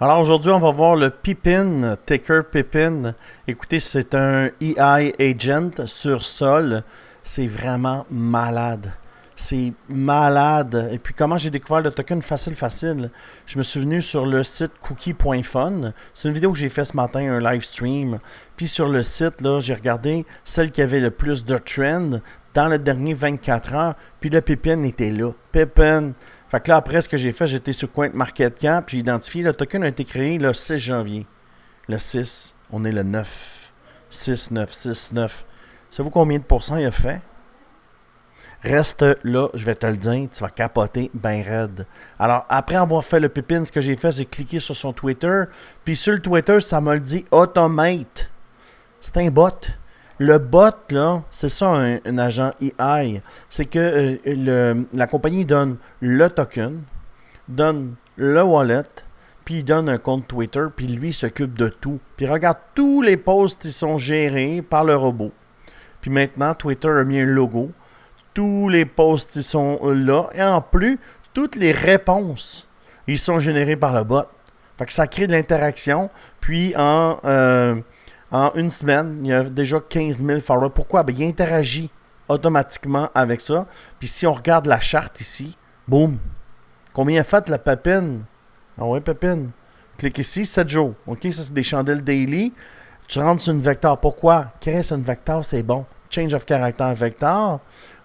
Alors aujourd'hui, on va voir le Pipin, Taker Pipin. Écoutez, c'est un AI agent sur Sol. C'est vraiment malade. C'est malade. Et puis comment j'ai découvert le token facile. Je me suis venu sur le site cookie.fun. C'est une vidéo que j'ai fait ce matin, un live stream. Puis sur le site, là, j'ai regardé celle qui avait le plus de trend dans le dernier 24 heures. Puis le Pipin était là. Pipin. Fait que là, après, ce que j'ai fait, j'étais sur CoinMarketCap, puis j'ai identifié, le token a été créé le 6 janvier. Le 6, on est le 9. 6, 9, 6, 9. Savez-vous combien de pourcents il a fait? Reste là, je vais te le dire, tu vas capoter ben raide. Alors, après avoir fait le pépine, ce que j'ai fait, c'est cliquer sur son Twitter, puis sur le Twitter, ça m'a dit « Automate ». C'est un bot. Le bot, là, c'est ça un agent AI. C'est que la compagnie donne le token, donne le wallet, puis il donne un compte Twitter, puis lui s'occupe de tout. Puis regarde tous les posts qui sont gérés par le robot. Puis maintenant, Twitter a mis un logo. Tous les posts ils sont là. Et en plus, toutes les réponses, ils sont générés par le bot. Fait que ça crée de l'interaction. Puis en une semaine, il y a déjà 15 000 followers. Pourquoi? Ben, il interagit automatiquement avec ça. Puis si on regarde la charte ici, boum. Combien a fait la Pépine? Ah ouais, Pépine. Clique ici, 7 jours. OK, ça c'est des chandelles daily. Tu rentres sur une vecteur. Pourquoi? Créer sur une vecteur, c'est bon. Change of character vector.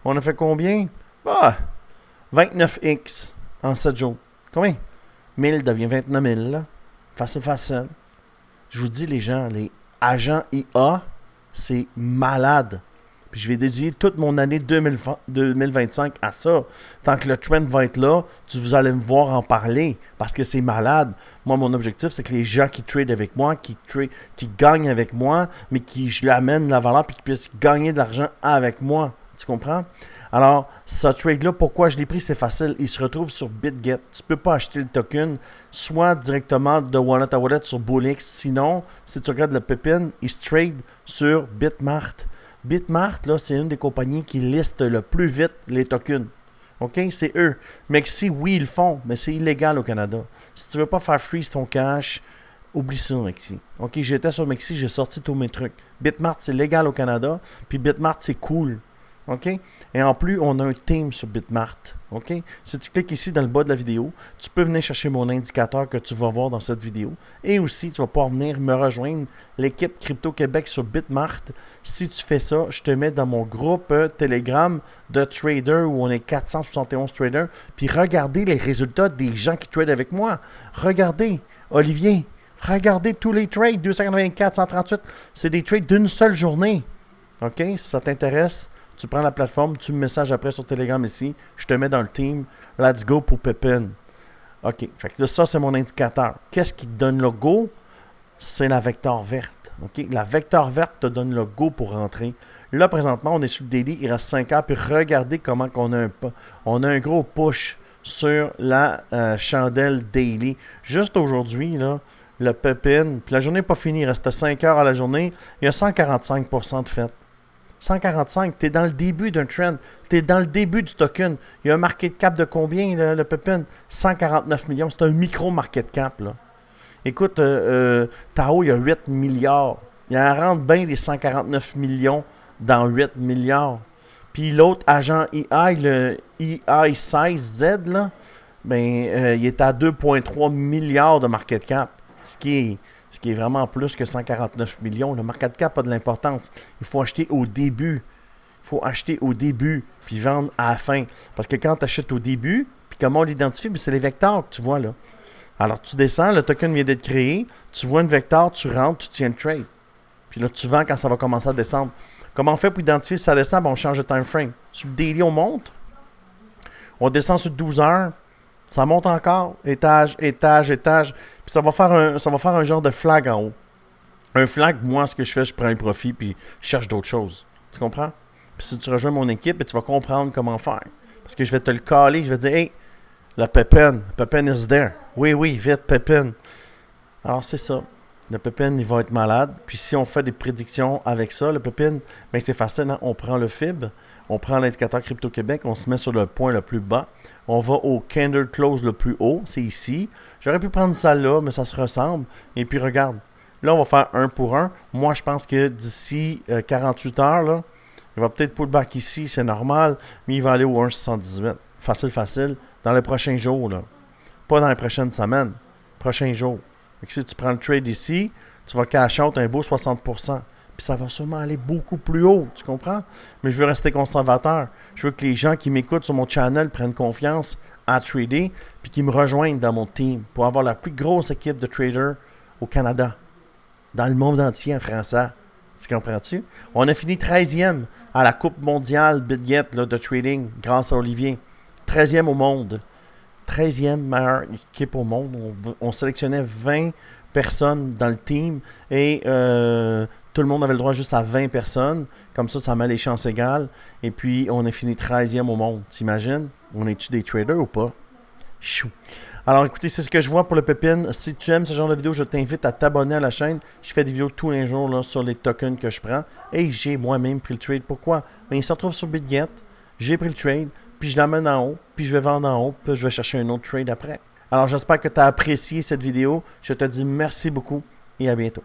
On a fait combien? Ah, 29x en 7 jours. Combien? 1000 devient 29 000. Là. Facile. Je vous dis, les gens, les agent IA, c'est malade. Puis je vais dédier toute mon année 2025 à ça. Tant que le trend va être là, vous allez me voir en parler parce que c'est malade. Moi, mon objectif, c'est que les gens qui trade avec moi, qui gagnent avec moi, mais qui je l'amène la valeur puis qu'ils puissent gagner de l'argent avec moi. Tu comprends? Alors, ce trade-là, pourquoi je l'ai pris, c'est facile. Il se retrouve sur BitGet. Tu ne peux pas acheter le token, soit directement de wallet à wallet sur Bullix. Sinon, si tu regardes le Pépine, il se trade sur Bitmart. Bitmart, là, c'est une des compagnies qui liste le plus vite les tokens. OK? C'est eux. Mexi, oui, ils le font, mais c'est illégal au Canada. Si tu ne veux pas faire freeze ton cash, oublie ça, Mexi. OK? J'étais sur Mexi, j'ai sorti tous mes trucs. Bitmart, c'est légal au Canada, puis Bitmart, c'est cool. OK? Et en plus, on a un team sur Bitmart. OK? Si tu cliques ici dans le bas de la vidéo, tu peux venir chercher mon indicateur que tu vas voir dans cette vidéo. Et aussi, tu vas pouvoir venir me rejoindre l'équipe Crypto Québec sur Bitmart. Si tu fais ça, je te mets dans mon groupe Telegram de traders où on est 471 traders. Puis regardez les résultats des gens qui tradent avec moi. Regardez, Olivier, regardez tous les trades. 284, 138, c'est des trades d'une seule journée. OK? Si ça t'intéresse, tu prends la plateforme, tu me messages après sur Telegram ici, je te mets dans le team, let's go pour Pépine. OK, fait que ça, c'est mon indicateur. Qu'est-ce qui te donne le go? C'est la vecteur verte. OK, la vecteur verte te donne le go pour rentrer. Là, présentement, on est sur le daily, il reste 5 heures, puis regardez comment on a un gros push sur la chandelle daily. Juste aujourd'hui, là, le Pépine, puis la journée n'est pas finie, il reste 5 heures à la journée, il y a 145% de fait. 145, tu es dans le début d'un trend. Tu es dans le début du token. Il y a un market cap de combien, le Pépine? 149 millions. C'est un micro market cap. Là. Écoute, Tao, il y a 8 milliards. Il en rentre bien les 149 millions dans 8 milliards. Puis l'autre agent EI, le EI16Z, là, ben, il est à 2,3 milliards de market cap. Ce qui est vraiment plus que 149 millions. Le market cap a de l'importance. Il faut acheter au début. Puis vendre à la fin. Parce que quand tu achètes au début, puis comment on l'identifie, c'est les vecteurs que tu vois là. Alors tu descends, le token vient d'être créé, tu vois une vecteur, tu rentres, tu tiens le trade. Puis là, tu vends quand ça va commencer à descendre. Comment on fait pour identifier si ça descend? Ben, on change de time frame. Sur le daily, on monte. On descend sur 12 heures. Ça monte encore, étage. Puis ça va faire un genre de flag en haut. Un flag, moi, ce que je fais, je prends un profit puis je cherche d'autres choses. Tu comprends? Puis si tu rejoins mon équipe, tu vas comprendre comment faire. Parce que je vais te le caler, je vais te dire, hey, le Pépine is there. Oui, vite, Pépine. Alors, c'est ça. Le Pépine, il va être malade. Puis si on fait des prédictions avec ça, le Pépine, ben c'est facile, hein? On prend le FIB, On prend l'indicateur Crypto-Québec, on se met sur le point le plus bas. On va au candle close le plus haut, c'est ici. J'aurais pu prendre ça là, mais ça se ressemble. Et puis regarde, là on va faire 1 pour 1. Moi je pense que d'ici 48 heures, là, il va peut-être pullback ici, c'est normal, mais il va aller au 1,78. Facile, facile. Dans les prochains jours, là. Pas dans les prochaines semaines. Prochains jours. Fait que si tu prends le trade ici, tu vas cash out un beau 60%. Puis ça va sûrement aller beaucoup plus haut, tu comprends? Mais je veux rester conservateur. Je veux que les gens qui m'écoutent sur mon channel prennent confiance à trader puis qu'ils me rejoignent dans mon team pour avoir la plus grosse équipe de traders au Canada. Dans le monde entier en français. Tu comprends-tu? On a fini 13e à la Coupe mondiale BitGet là, de trading grâce à Olivier. 13e au monde. 13e meilleure équipe au monde. On sélectionnait 20 personnes dans le team et tout le monde avait le droit juste à 20 personnes. Comme ça met les chances égales. Et puis, on a fini 13e au monde. T'imagines? On est-tu des traders ou pas? Chou. Alors, écoutez, c'est ce que je vois pour le pépine. Si tu aimes ce genre de vidéo, je t'invite à t'abonner à la chaîne. Je fais des vidéos tous les jours là, sur les tokens que je prends. Et j'ai moi-même pris le trade. Pourquoi? Mais il se retrouve sur BitGet. J'ai pris le trade. Puis je l'amène en haut. Puis je vais vendre en haut. Puis je vais chercher un autre trade après. Alors, j'espère que tu as apprécié cette vidéo. Je te dis merci beaucoup et à bientôt.